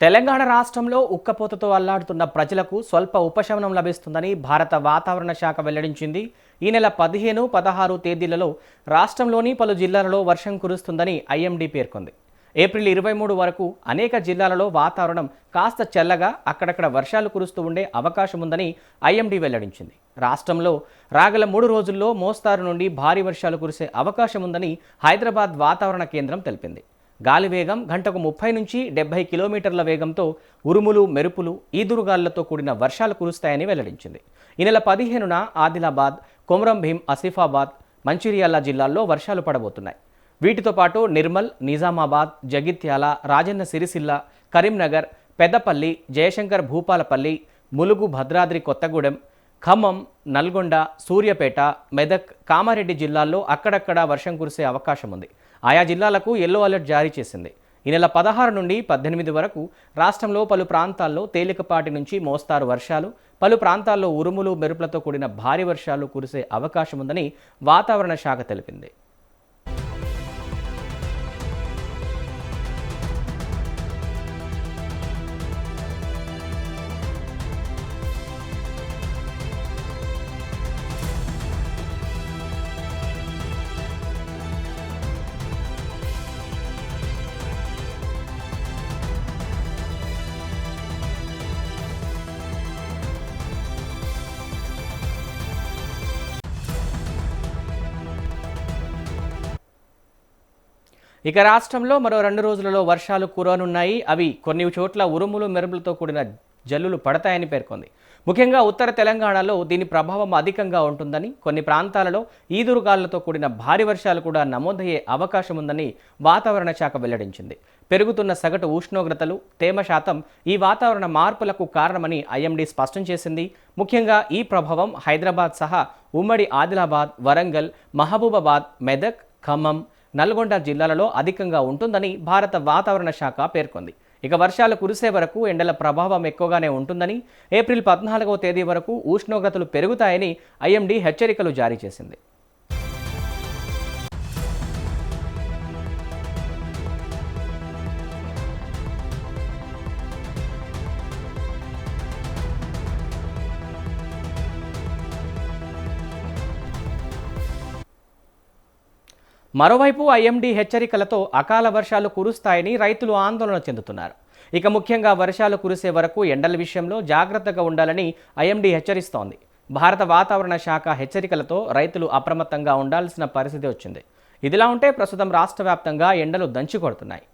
తెలంగాణ రాష్ట్రంలో ఉక్కపోతతో అల్లాడుతున్న ప్రజలకు స్వల్ప ఉపశమనం లభిస్తుందని భారత వాతావరణ శాఖ వెల్లడించింది. ఈ నెల 15, 16 తేదీలలో రాష్ట్రంలోని పలు జిల్లాలలో వర్షం కురుస్తుందని ఐఎండీ పేర్కొంది. ఏప్రిల్ 23 వరకు అనేక జిల్లాలలో వాతావరణం కాస్త చల్లగా అక్కడక్కడ వర్షాలు కురుస్తూ ఉండే అవకాశం ఉందని ఐఎండీ వెల్లడించింది. రాష్ట్రంలో రాగల 3 రోజుల్లో మోస్తారు నుండి భారీ వర్షాలు కురిసే అవకాశం ఉందని హైదరాబాద్ వాతావరణ కేంద్రం తెలిపింది. గాలి వేగం గంటకు 30 నుంచి 70 కిలోమీటర్ల వేగంతో ఉరుములు, మెరుపులు, ఈదురుగాలులతో కూడిన వర్షాలు కురుస్తాయని వెల్లడించింది. ఈ నెల 15న ఆదిలాబాద్, కొమరంభీం, ఆసిఫాబాద్, మంచిర్యాల జిల్లాల్లో వర్షాలు పడబోతున్నాయి. వీటితో పాటు నిర్మల్, నిజామాబాద్, జగిత్యాల, రాజన్న సిరిసిల్ల, కరీంనగర్, పెద్దపల్లి, జయశంకర్ భూపాలపల్లి, ములుగు, భద్రాద్రి కొత్తగూడెం, ఖమ్మం, నల్గొండ, సూర్యాపేట, మెదక్, కామారెడ్డి జిల్లాల్లో అక్కడక్కడ వర్షం కురిసే అవకాశం ఉంది. ఆయా జిల్లాలకు ఎల్లో అలర్ట్ జారీ చేసింది. ఈ నెల 16 నుండి 18 వరకు రాష్ట్రంలో పలు ప్రాంతాల్లో తేలికపాటి నుంచి మోస్తారు వర్షాలు, పలు ప్రాంతాల్లో ఉరుములు, మెరుపులతో కూడిన భారీ వర్షాలు కురిసే అవకాశం ఉందని వాతావరణ శాఖ తెలిపింది. ఇక రాష్ట్రంలో మరో 2 రోజులలో వర్షాలు కురవనున్నాయి. అవి కొన్ని చోట్ల ఉరుములు, మెరుపులతో కూడిన జల్లులు పడతాయని పేర్కొంది. ముఖ్యంగా ఉత్తర తెలంగాణలో దీని ప్రభావం అధికంగా ఉంటుందని, కొన్ని ప్రాంతాలలో ఈదురుగాలులతో కూడిన భారీ వర్షాలు కూడా నమోదయ్యే అవకాశం ఉందని వాతావరణ శాఖ వెల్లడించింది. పెరుగుతున్న సగటు ఉష్ణోగ్రతలు, తేమ శాతం ఈ వాతావరణ మార్పులకు కారణమని ఐఎండీ స్పష్టం చేసింది. ముఖ్యంగా ఈ ప్రభావం హైదరాబాద్ సహా ఉమ్మడి ఆదిలాబాద్, వరంగల్, మహబూబాబాద్, మెదక్, ఖమ్మం, నల్గొండ జిల్లాలలో అధికంగా ఉంటుందని భారత వాతావరణ శాఖ పేర్కొంది. ఇక వర్షాలు కురిసే వరకు ఎండల ప్రభావం ఎక్కువగానే ఉంటుందని, ఏప్రిల్ 14వ తేదీ వరకు ఉష్ణోగ్రతలు పెరుగుతాయని ఐఎండీ హెచ్చరికలు జారీ చేసింది. మరోవైపు ఐఎండీ హెచ్చరికలతో అకాల వర్షాలు కురుస్తాయని రైతులు ఆందోళన చెందుతున్నారు. ఇక ముఖ్యంగా వర్షాలు కురిసే వరకు ఎండల విషయంలో జాగ్రత్తగా ఉండాలని ఐఎండీ హెచ్చరిస్తోంది. భారత వాతావరణ శాఖ హెచ్చరికలతో రైతులు అప్రమత్తంగా ఉండాల్సిన పరిస్థితి వచ్చింది. ఇదిలా ఉంటే ప్రస్తుతం రాష్ట్ర వ్యాప్తంగా ఎండలు దంచి కొడుతున్నాయి.